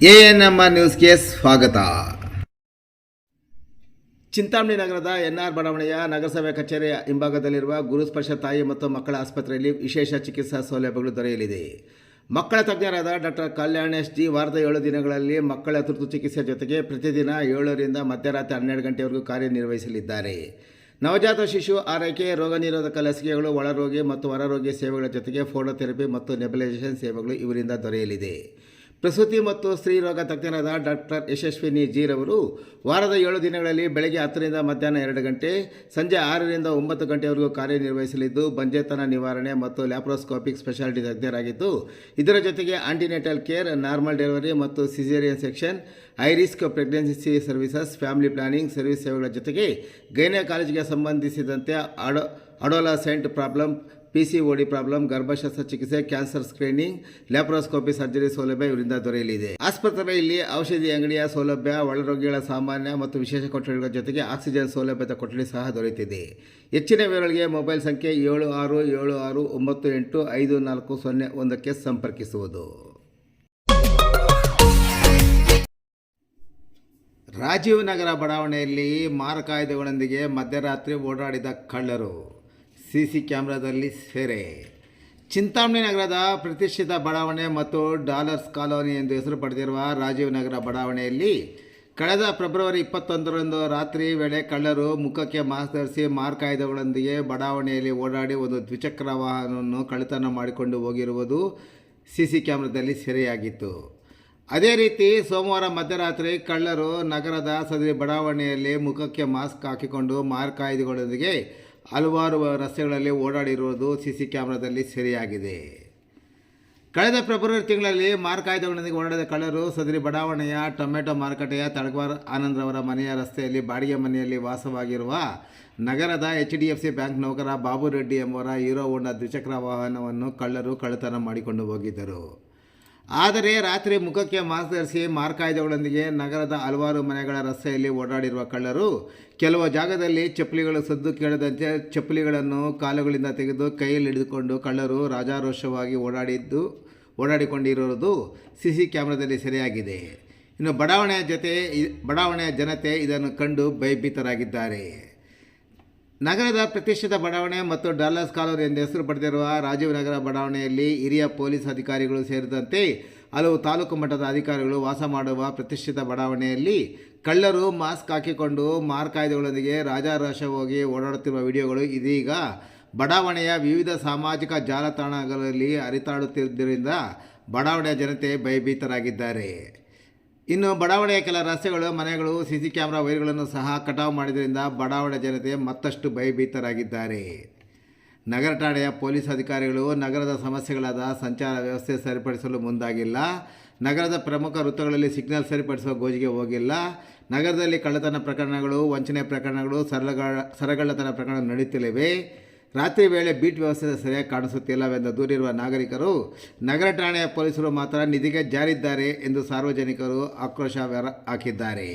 ANMR ನ್ಯೂಸ್ಗೆ ಸ್ವಾಗತ. ಚಿಂತಾಮಣಿ ನಗರದ ಎನ್ಆರ್ ಬಡಾವಣೆಯ ನಗರಸಭೆ ಕಚೇರಿಯ ಹಿಂಭಾಗದಲ್ಲಿರುವ ಗುರುಸ್ಪರ್ಶ ತಾಯಿ ಮತ್ತು ಮಕ್ಕಳ ಆಸ್ಪತ್ರೆಯಲ್ಲಿ ವಿಶೇಷ ಚಿಕಿತ್ಸಾ ಸೌಲಭ್ಯಗಳು ದೊರೆಯಲಿದೆ. ಮಕ್ಕಳ ತಜ್ಞರಾದ ಡಾಕ್ಟರ್ ಕಲ್ಯಾಣೇಶ್ ಜಿ ವಾರದ 7 ದಿನಗಳಲ್ಲಿ ಮಕ್ಕಳ ತುರ್ತು ಚಿಕಿತ್ಸೆ ಜೊತೆಗೆ ಪ್ರತಿದಿನ 7 ರಿಂದ ಮಧ್ಯರಾತ್ರಿ 12 ಗಂಟೆವರೆಗೂ ಕಾರ್ಯನಿರ್ವಹಿಸಲಿದ್ದಾರೆ. ನವಜಾತ ಶಿಶು ಆರೈಕೆ, ರೋಗ ನಿರೋಧಕ ಲಸಿಕೆಗಳು, ಒಳರೋಗಿ ಮತ್ತು ಹೊರರೋಗಿ ಸೇವೆಗಳ ಜೊತೆಗೆ ಫೋಟೋಥೆರಪಿ ಮತ್ತು ನೆಬುಲೈಸೇಷನ್ ಸೇವೆಗಳು ಇವರಿಂದ ದೊರೆಯಲಿದೆ. ಪ್ರಸೂತಿ ಮತ್ತು ಸ್ತ್ರೀ ರೋಗ ತಜ್ಞರಾದ ಡಾಕ್ಟರ್ ಯಶಸ್ವಿನಿ ಜಿ ರವರು ವಾರದ 7 ದಿನಗಳಲ್ಲಿ ಬೆಳಗ್ಗೆ 10 ರಿಂದ ಮಧ್ಯಾಹ್ನ 2 ಗಂಟೆ, ಸಂಜೆ 6 ರಿಂದ 9 ಗಂಟೆವರೆಗೂ ಕಾರ್ಯನಿರ್ವಹಿಸಲಿದ್ದು, ಬಂಜೆತನ ನಿವಾರಣೆ ಮತ್ತು ಲ್ಯಾಪ್ರೋಸ್ಕೋಪಿಕ್ ಸ್ಪೆಷಾಲಿಟಿ ತಜ್ಞರಾಗಿದ್ದು, ಇದರ ಜೊತೆಗೆ ಆಂಟಿನೇಟಲ್ ಕೇರ್, ನಾರ್ಮಲ್ ಡೆಲಿವರಿ ಮತ್ತು caesarean section, high risk pregnancy services, family planning service ಸೇವೆಗಳ ಜೊತೆಗೆ ಗೈನಕಾಲಜಿಗೆ ಸಂಬಂಧಿಸಿದಂತೆ ಅಡೋಲಸೆಂಟ್ ಪ್ರಾಬ್ಲಮ್, PCOD ಪ್ರಾಬ್ಲಮ್, ಗರ್ಭಶಸ್ತ್ರ ಚಿಕಿತ್ಸೆ, ಕ್ಯಾನ್ಸರ್ ಸ್ಕ್ರೀನಿಂಗ್, ಲ್ಯಾಪ್ರೋಸ್ಕೋಪಿ ಸರ್ಜರಿ ಸೌಲಭ್ಯ ಇವರಿಂದ ದೊರೆಯಲಿದೆ. ಆಸ್ಪತ್ರೆಯಲ್ಲಿ ಔಷಧಿ ಅಂಗಡಿಯ ಸೌಲಭ್ಯ, ಒಳರೋಗಿಗಳ ಸಾಮಾನ್ಯ ಮತ್ತು ವಿಶೇಷ ಕೊಠಡಿಗಳ ಜೊತೆಗೆ ಆಕ್ಸಿಜನ್ ಸೌಲಭ್ಯದ ಕೊಠಡಿ ಸಹ ದೊರೆಯುತ್ತಿದೆ. ಹೆಚ್ಚಿನ ವಿವರಗಳಿಗೆ ಮೊಬೈಲ್ ಸಂಖ್ಯೆ 7676985401ಕ್ಕೆ ಸಂಪರ್ಕಿಸುವುದು. ರಾಜೀವ್ ನಗರ ಬಡಾವಣೆಯಲ್ಲಿ ಮಾರಕಾಯುಧಗಳೊಂದಿಗೆ ಮಧ್ಯರಾತ್ರಿ ಓಡಾಡಿದ ಕಳ್ಳರು ಸಿಸಿ ಕ್ಯಾಮೆರಾದಲ್ಲಿ ಸೆರೆ. ಚಿಂತಾಮಣಿ ನಗರದ ಪ್ರತಿಷ್ಠಿತ ಬಡಾವಣೆ ಮತ್ತು ಡಾಲರ್ಸ್ ಕಾಲೋನಿ ಎಂದು ಹೆಸರು ಪಡೆದಿರುವ ರಾಜೀವ್ ನಗರ ಬಡಾವಣೆಯಲ್ಲಿ ಕಳೆದ ಫೆಬ್ರವರಿ 21ರಂದು ರಾತ್ರಿ ವೇಳೆ ಕಳ್ಳರು ಮುಖಕ್ಕೆ ಮಾಸ್ಕ್ ಧರಿಸಿ ಮಾರಕಾಯುಧಗಳೊಂದಿಗೆ ಬಡಾವಣೆಯಲ್ಲಿ ಓಡಾಡಿ ಒಂದು ದ್ವಿಚಕ್ರ ವಾಹನವನ್ನು ಕಳ್ಳತನ ಮಾಡಿಕೊಂಡು ಹೋಗಿರುವುದು ಸಿಸಿ ಕ್ಯಾಮೆರಾದಲ್ಲಿ ಸೆರೆಯಾಗಿತ್ತು. ಅದೇ ರೀತಿ ಸೋಮವಾರ ಮಧ್ಯರಾತ್ರಿ ಕಳ್ಳರು ನಗರದ ಸದರಿ ಬಡಾವಣೆಯಲ್ಲಿ ಮುಖಕ್ಕೆ ಮಾಸ್ಕ್ ಹಾಕಿಕೊಂಡು ಮಾರಕಾಯುಧಗಳೊಂದಿಗೆ ಹಲವಾರು ರಸ್ತೆಗಳಲ್ಲಿ ಓಡಾಡಿರುವುದು ಸಿಸಿ ಕ್ಯಾಮೆರಾದಲ್ಲಿ ಸೆರೆಯಾಗಿದೆ. ಕಳೆದ ಫೆಬ್ರವರಿ ತಿಂಗಳಲ್ಲಿ ಮಾರಕಾಯುಧಗಳೊಂದಿಗೆ ಓಡಾಡಿದ ಕಳ್ಳರು ಸದರಿ ಬಡಾವಣೆಯ ಟೊಮೆಟೊ ಮಾರುಕಟ್ಟೆಯ ತಳಗವಾರ್ ಆನಂದ್ರವರ ಮನೆಯ ರಸ್ತೆಯಲ್ಲಿ ಬಾಡಿಗೆ ಮನೆಯಲ್ಲಿ ವಾಸವಾಗಿರುವ ನಗರದ HDFC ಬ್ಯಾಂಕ್ ನೌಕರ ಬಾಬು ರೆಡ್ಡಿ ಎಂಬವರ ಹೀರೋ ಹೋಂಡಾ ದ್ವಿಚಕ್ರ ವಾಹನವನ್ನು ಕಳ್ಳರು ಕಳ್ಳತನ ಮಾಡಿಕೊಂಡು ಹೋಗಿದ್ದರು. ಆದರೆ ರಾತ್ರಿ ಮುಖಕ್ಕೆ ಮಾಸ್ಕ್ ಧರಿಸಿ ಮಾರಕಾಯುಧಗಳೊಂದಿಗೆ ನಗರದ ಹಲವಾರು ಮನೆಗಳ ರಸ್ತೆಯಲ್ಲಿ ಓಡಾಡಿರುವ ಕಳ್ಳರು ಕೆಲವು ಜಾಗದಲ್ಲಿ ಚಪ್ಪಲಿಗಳು ಸದ್ದು ಕೇಳದಂತೆ ಚಪ್ಪಲಿಗಳನ್ನು ಕಾಲುಗಳಿಂದ ತೆಗೆದು ಕೈಯಲ್ಲಿ ಹಿಡಿದುಕೊಂಡು ಕಳ್ಳರು ರಾಜಾರೋಷವಾಗಿ ಓಡಾಡಿಕೊಂಡಿರುವುದು ಸಿಸಿ ಕ್ಯಾಮೆರಾದಲ್ಲಿ ಸೆರೆಯಾಗಿದೆ. ಇನ್ನು ಬಡಾವಣೆಯ ಜನತೆ ಇದನ್ನು ಕಂಡು ಭಯಭೀತರಾಗಿದ್ದಾರೆ. ನಗರದ ಪ್ರತಿಷ್ಠಿತ ಬಡಾವಣೆ ಮತ್ತು ಡಾಲರ್ಸ್ ಕಾಲೋನಿ ಎಂದು ಹೆಸರು ಪಡೆದಿರುವ ರಾಜೀವ್ ನಗರ ಬಡಾವಣೆಯಲ್ಲಿ ಹಿರಿಯ ಪೊಲೀಸ್ ಅಧಿಕಾರಿಗಳು ಸೇರಿದಂತೆ ಹಲವು ತಾಲೂಕು ಮಟ್ಟದ ಅಧಿಕಾರಿಗಳು ವಾಸ ಮಾಡುವ ಪ್ರತಿಷ್ಠಿತ ಬಡಾವಣೆಯಲ್ಲಿ ಕಳ್ಳರು ಮಾಸ್ಕ್ ಹಾಕಿಕೊಂಡು ಮಾರಕಾಯುಧಗಳೊಂದಿಗೆ ರಾಜಾರೋಷವಾಗಿ ಓಡಾಡುತ್ತಿರುವ ವಿಡಿಯೋಗಳು ಇದೀಗ ಬಡಾವಣೆಯ ವಿವಿಧ ಸಾಮಾಜಿಕ ಜಾಲತಾಣಗಳಲ್ಲಿ ಹರಿದಾಡುತ್ತಿರುವುದರಿಂದ ಬಡಾವಣೆಯ ಜನತೆ ಭಯಭೀತರಾಗಿದ್ದಾರೆ. ಇನ್ನು ಬಡಾವಣೆಯ ಕೆಲ ರಸ್ತೆಗಳು, ಮನೆಗಳು ಸಿಸಿ ಕ್ಯಾಮೆರಾ ವೈರ್ಗಳನ್ನು ಸಹ ಕಟಾವು ಮಾಡಿದ್ದರಿಂದ ಬಡಾವಣೆ ಜನತೆ ಮತ್ತಷ್ಟು ಭಯಭೀತರಾಗಿದ್ದಾರೆ. ನಗರ ಠಾಣೆಯ ಪೊಲೀಸ್ ಅಧಿಕಾರಿಗಳು ನಗರದ ಸಮಸ್ಯೆಗಳಾದ ಸಂಚಾರ ವ್ಯವಸ್ಥೆ ಸರಿಪಡಿಸಲು ಮುಂದಾಗಿಲ್ಲ, ನಗರದ ಪ್ರಮುಖ ವೃತ್ತಗಳಲ್ಲಿ ಸಿಗ್ನಲ್ ಸರಿಪಡಿಸುವ ಗೋಜಿಗೆ ಹೋಗಿಲ್ಲ, ನಗರದಲ್ಲಿ ಕಳ್ಳತನ ಪ್ರಕರಣಗಳು, ವಂಚನೆ ಪ್ರಕರಣಗಳು, ಸರಗಳ್ಳತನ ಪ್ರಕರಣ ನಡೆಯುತ್ತಲಿವೆ, ರಾತ್ರಿ ವೇಳೆ ಬೀಟ್ ವ್ಯವಸ್ಥೆ ಸರಿಯಾಗಿ ಕಾಣಿಸುತ್ತಿಲ್ಲವೆಂದು ದೂರಿರುವ ನಾಗರಿಕರು ನಗರ ಠಾಣೆಯ ಪೊಲೀಸರು ಮಾತ್ರ ನಿಧಿಗೆ ಜಾರಿದ್ದಾರೆ ಎಂದು ಸಾರ್ವಜನಿಕರು ಆಕ್ರೋಶ ಹಾಕಿದ್ದಾರೆ.